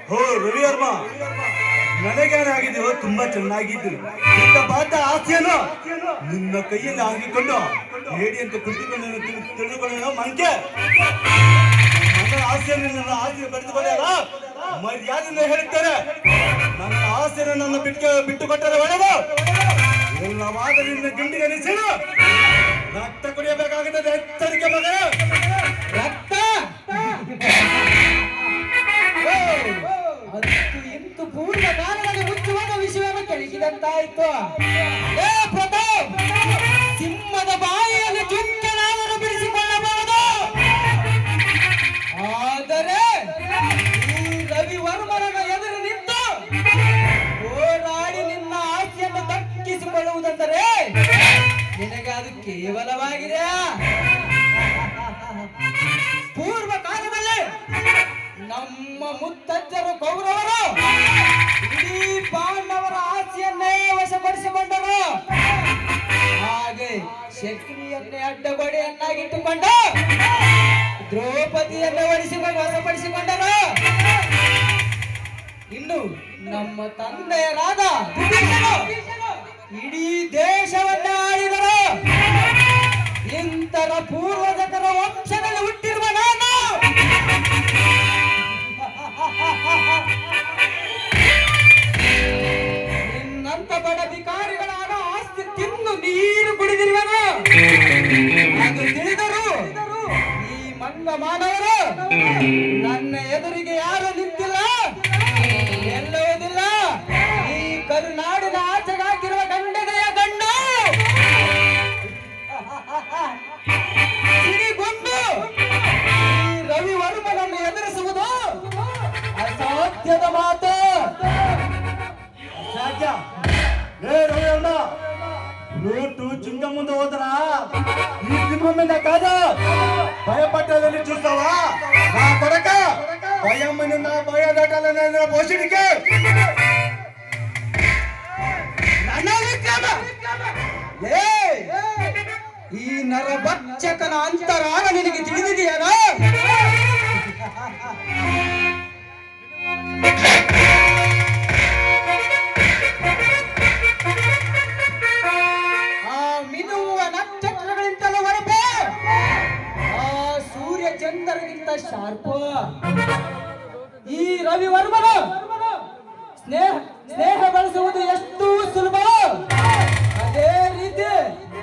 ಹೋ ರವಿ ವರ್ಮ, ನನಗೇನಾಗಿದೆಯೋ ತುಂಬಾ ಚೆನ್ನಾಗಿದ್ದು. ಇಂಥ ಬಾತ ಆಸೆಯನ್ನು ನಿನ್ನ ಕೈಯಲ್ಲಿ ಹಾಕಿಕೊಂಡು ಹೇಳಿ ಅಂತ ಕುಳಿತುಕೊಂಡು ತಿಳಿದುಕೊಳ್ಳೋ ಮಂಕೆ. ನನ್ನ ಆಸೆಯನ್ನು ನನ್ನ ಆಸೆ ಬರೆದುಕೊಳ್ಳಲ್ಲ, ಮರ್ಯಾದೆಯಿಂದ ಹೇಳುತ್ತೇನೆ. ನನ್ನ ಆಸೆಯನ್ನು ನನ್ನ ಬಿಟ್ಟುಕೊಟ್ಟರೆ ಒಳ್ಳೆದು. ಎಲ್ಲವಾದ ನಿನ್ನ ಗಿಂಡಿಗೆ ನಿಸಿರು ರಕ್ತ ಕುಡಿಯಬೇಕಾಗುತ್ತದೆ. ಎಚ್ಚರಿಕೆ ಮಗ, ರಕ್ತ ಇಂತು ಪೂರ್ವ ಕಾಲದಲ್ಲಿ ಮುಚ್ಚುವ ವಿಷಯವನ್ನು ಕೆಳಗಿದಂತಾಯ್ತು. ಏ ಪ್ರತಾಪ್, ಸಿಂಹದ ಬಾಯಿಯಲ್ಲಿ ಚುಕ್ಕೆನಾದರೂ ಬಿಡಿಸಿಕೊಳ್ಳಬಹುದು, ಆದರೆ ಈ ರವಿವರ್ಮನ ಎದುರು ನಿಂತು ಹೋರಾಡಿ ನಿನ್ನ ಆಸ್ತಿಯನ್ನು ದಕ್ಕಿಸಿಕೊಳ್ಳುವುದೆಂದರೆ ನಿನಗೆ ಅದು ಕೇವಲವಾಗಿದೆ. ಪೂರ್ವ ಕಾಲದಲ್ಲಿ ನಮ್ಮ ಮುತ್ತಜ್ಜರು ಕೌರವರು ಇಡೀ ಪಾಂಡವರ ಆಸ್ತಿಯನ್ನೇ ವಶಪಡಿಸಿಕೊಂಡರು. ಹಾಗೆ ಶಕ್ತಿಯನ್ನೇ ಅಡ್ಡಗೋಡೆಯನ್ನಾಗಿಟ್ಟುಕೊಂಡು ದ್ರೌಪದಿಯನ್ನೇ ವಶಪಡಿಸಿಕೊಂಡರು. ಇನ್ನು ನಮ್ಮ ತಂದೆಯರಾದ ವಿಭೀಷಣರು ಇಡೀ ದೇಶವನ್ನೇ ಆಳಿದರು. ಇಂತರ ಪೂರ್ವಜಕರ ವಂಶದಲ್ಲಿ ಹುಟ್ಟಿರುವ ನಾನು ನಿನ್ನಂತ ಬಡ ಭಿಕಾರಿಗಳಾದ ಆಸ್ತಿ ತಿಂದು ನೀರು ಕುಡಿದಿರುವನು. ಅದು ತಿಳಿದರು ಈ ಮಂಗ ಮಾನವರು ನನ್ನ ಎದುರಿಗೆ ಯಾರು ನಿಂತಿಲ್ಲ, ಎಲ್ಲುವುದಿಲ್ಲ. ಈ ಕರುನಾಡಿನ ಆಚೆಗಾಕಿರುವ ಗಂಡನೆಯ ಗಂಡು ಸಿಡಿಗೊಂಡು ಈ ರವಿವರ್ಮನನ್ನು ಎದುರಿಸುವುದು ಅಸಾಧ್ಯದ ಮಾತು. ಸಾಧ್ಯ. ಏ ರವಿಯಣ್ಣ, ರೂಟು ಚಿಂಗ ಮುಂದೆ ಹೋದ್ರ ಈ ಸಿಂಹ ಮೇಲೆ ಕಾದ ಭಯಪಟ್ಟದಲ್ಲಿ చూస్తాವ. నా కొడక భయమని నా భయదాటాలని పోషడిಕೆ ನನ್ನ ವಿಕ್ರಮ, ಈ ನರಭಕ್ಷಕನ ಅಂತರಾಳ ನಿನಗೆ ತಿಳಿದಿದೆಯೇನೋ? ಆ ಮಿನುವ ನಕ್ಷತ್ರಗಳಿಂತಲೂ ಹೊರಪು, ಆ ಸೂರ್ಯ ಚಂದ್ರಗಿಂತ ಶಾರ್ಪು ಈ ರವಿವರ್ಮನು ಸ್ನೇಹ ಬಳಸುವುದು ಎಷ್ಟು ಸುಲಭ, ಅದೇ ರೀತಿ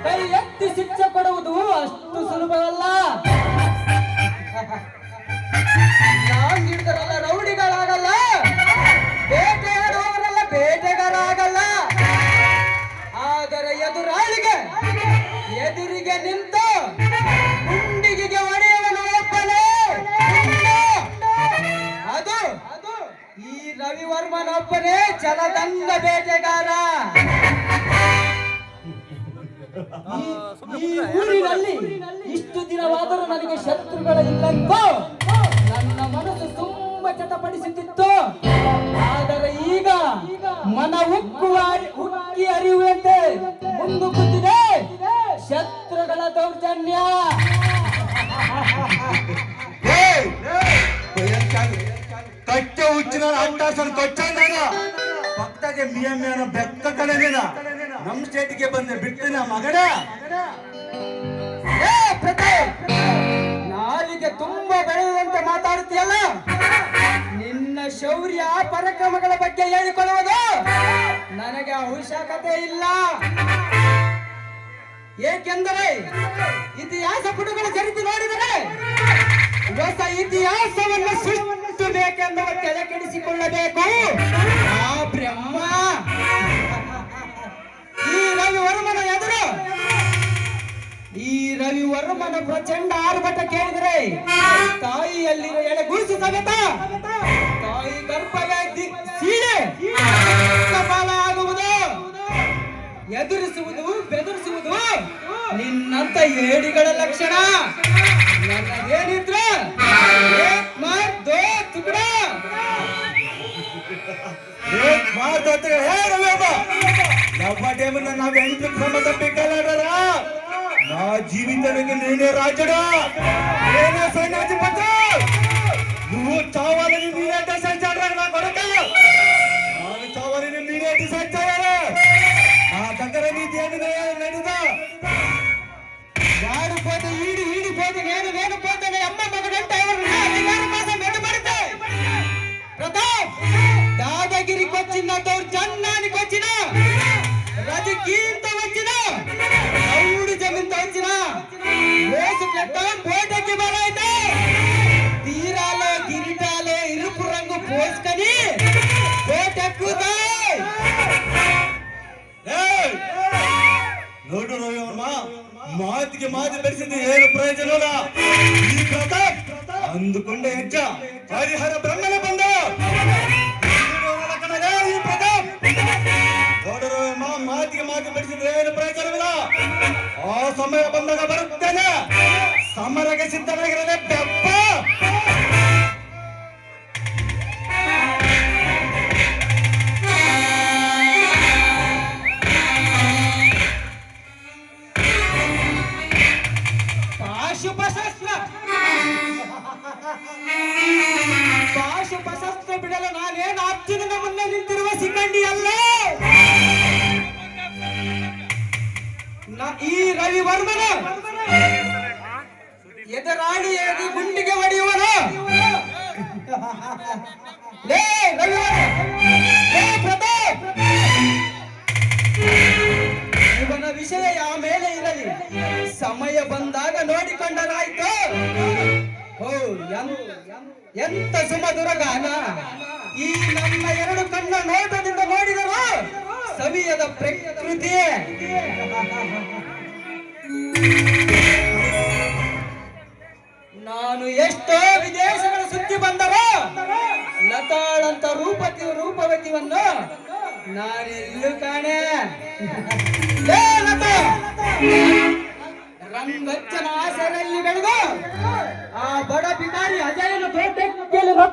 ಕೈ ಎತ್ತಿ ಶಿಕ್ಷೆ ಕೊಡುವುದು ಅಷ್ಟು ಸುಲಭವಲ್ಲ. ನಾಂಗ್ ಹಿಡಿದರಲ್ಲ ರೌಡಿಗಳಾಗಲ್ಲ, ಬೇಟೆಯಾಡುವವರೆಲ್ಲ ಬೇಟೆಗಾರಾಗಲ್ಲ. ಆದರೆ ಎದುರಿಗೆ ನಿಂತು ಗುಂಡಿಗೆ ಹೊಡೆಯುವನು ಒಬ್ಬನೇ. ಅದು ಈ ರವಿವರ್ಮನೊಬ್ಬನೇ ಜಲದಂಗ ಬೇಟೆಗಾರ. ಈ ಊರಿನಲ್ಲಿ ಇಷ್ಟು ದಿನವಾದರೂ ನನಗೆ ಶತ್ರುಗಳ ಇಲ್ಲಂತೂ ನನ್ನ ಮನಸ್ಸು ತುಂಬಾ ಚಟಪಡಿಸುತ್ತಿತ್ತು. ಆದರೆ ಈಗ ಮನ ಉಕ್ಕಿ ಅರಿಯುವಂತೆ ಮುಂದುಕುತ್ತಿದೆ ಶತ್ರುಗಳ ದೌರ್ಜನ್ಯ. ಕಚ್ಚೆ ಹುಚ್ಚಿನ ಅಟ್ಟಾಸನ ಕೊಚ್ಚಾಗ ಪಕ್ಕದಾಗೆ ಮಿಯಮ್ಮಿಯನ ಬೆಕ್ಕ ಕಡೆನೇನ ನಮ್ ಸ್ಟೇಟ್ಗೆ ಬಂದೆ ಬಿಟ್ಟಿನ ಮಗನ. ನಾಲಿಗೆ ತುಂಬಾ ಬೆಳೆದಂತೆ ಮಾತಾಡ್ತೀಯಲ್ಲ, ನಿನ್ನ ಶೌರ್ಯ ಪರಾಕ್ರಮಗಳ ಬಗ್ಗೆ ಹೇಳಿಕೊಳ್ಳುವುದು ನನಗೆ ಅವಶ್ಯಕತೆ ಇಲ್ಲ. ಏಕೆಂದರೆ ಇತಿಹಾಸ ಪುಟಗಳ ಚರಿತ್ರೆ ನೋಡಿದರೆ ಹೊಸ ಇತಿಹಾಸವನ್ನು ಸೃಷ್ಟಿಸಬೇಕೆಂದು ತಲೆ ಕೆಡಿಸಿಕೊಳ್ಳಬೇಕು ಆ ಬ್ರಹ್ಮ. ಈ ರವಿವರ್ಮನ ಎದುರು ಈ ರವಿವರ್ಮನ ಪ್ರಚಂಡ ಆರ್ಭಟ ಕೇಳಿದರೆ ತಾಯಿಯಲ್ಲಿರುವ ಎಳೆಗೂಸು ಸಮೇತ ತಾಯಿ ಗರ್ಭವೇ ಸೀಳೆ ಕಪಾಲ ಆಗುವುದು. ಎದುರಿಸುವುದು ಬೆದರಿಸುವುದು ನಿನ್ನಂತ ಏಡಿಗಳ ಲಕ್ಷಣ. ನನ್ನದೇನಿದ್ರೆ ನಾವ್ ಎಂಟು ಕ್ರಮದ ಬೇಕಾಲಾಡರ ನಾ ಜೀವಿತನಿಗೆ ನೀನೇ ರಾಜಡ, ನೀನೇ ಸೈನ್ಯಾಧಿಪತಿ. నువ్వు కీంత వచ్చిన అవుడు జమీన్ వచ్చిన వేసు పెట్ట పోటకి బలైతే తీరాలో గిరిటాలో ఇరుపు రంగు పోసుకొని పోటెక్కుతాయి. ನೋಡು ರೋಯಮ್ಮ, ಮಾತಿಗೆ ಮಾತು ಬೆಳೆಸಿದ್ದು ಏನು ಪ್ರಯೋಜನ? ಈ ಪ್ರತಾಪ್ ಅಂದುಕೊಂಡೆ ಹೆಚ್ಚ ಹರಿಹರ ಬ್ರಹ್ಮನ ಬಂದ ಈ ಪ್ರತಾಪ್. ನೋಡು ರೋಯಮ್ಮ, ಮಾತಿಗೆ ಮಾತು ಬೆಳೆಸಿದ್ರೆ ಏನು ಪ್ರಯೋಜನವಿಲ್ಲ. ಆ ಸಮಯ ಬಂದಾಗ ಬರುತ್ತೇನೆ. ಸಮರಕ್ಕೆ ಸಿದ್ಧರಾಗಿರದೆ ಬೆಪ್ಪ. ಪಾಶುಪಶಸ್ತ್ರ ಬಿಡಲು ನಾನೇನು ಅರ್ಜುನನ ಮುಂದೆ ನಿಂತಿರುವ ಸಿಕ್ಕಂಡಿ ಅಲ್ಲ. ಈ ರವಿವರ್ಮನ ಎದುರಾಳಿ ಎದಿ ಗುಂಡಿಗೆ ಹೊಡೆಯುವನು. ಲೇ ರವಿವರ್ಮ, ಲೇ ಪ್ರತಾಪ್, ಇವನ ವಿಷಯ ಆಮೇಲೆ ಇರಲಿ, ಸಮಯ ಬಂದಾಗ ನೋಡಿಕೊಂಡರಾಯ್ತು. ಓ ಎಂತ ಸುಮಧುರ ಗಾನ! ಈ ನಮ್ಮ ಎರಡು ಕಣ್ಣ ನೋಟದಿಂದ ನೋಡಿದರು ಸವಿಯದ ಪ್ರಕೃತಿ. ನಾನು ಎಷ್ಟೋ ವಿದೇಶಗಳ ಸುತ್ತಿ ಬಂದರು, ಲತಾಳಂತ ರೂಪವತಿಯನ್ನು ನಾನೆಲ್ಲೂ ಕಾಣೆ. ಲೇ ಲತಾ, ರಂಗಚ್ಚನ ಆಸರಲ್ಲಿ ಬೆಳೆದು ಆ ಬಡ ಬಿಕಾರಿ ಅಜಯನ ತೋಟಕ್ಕೆ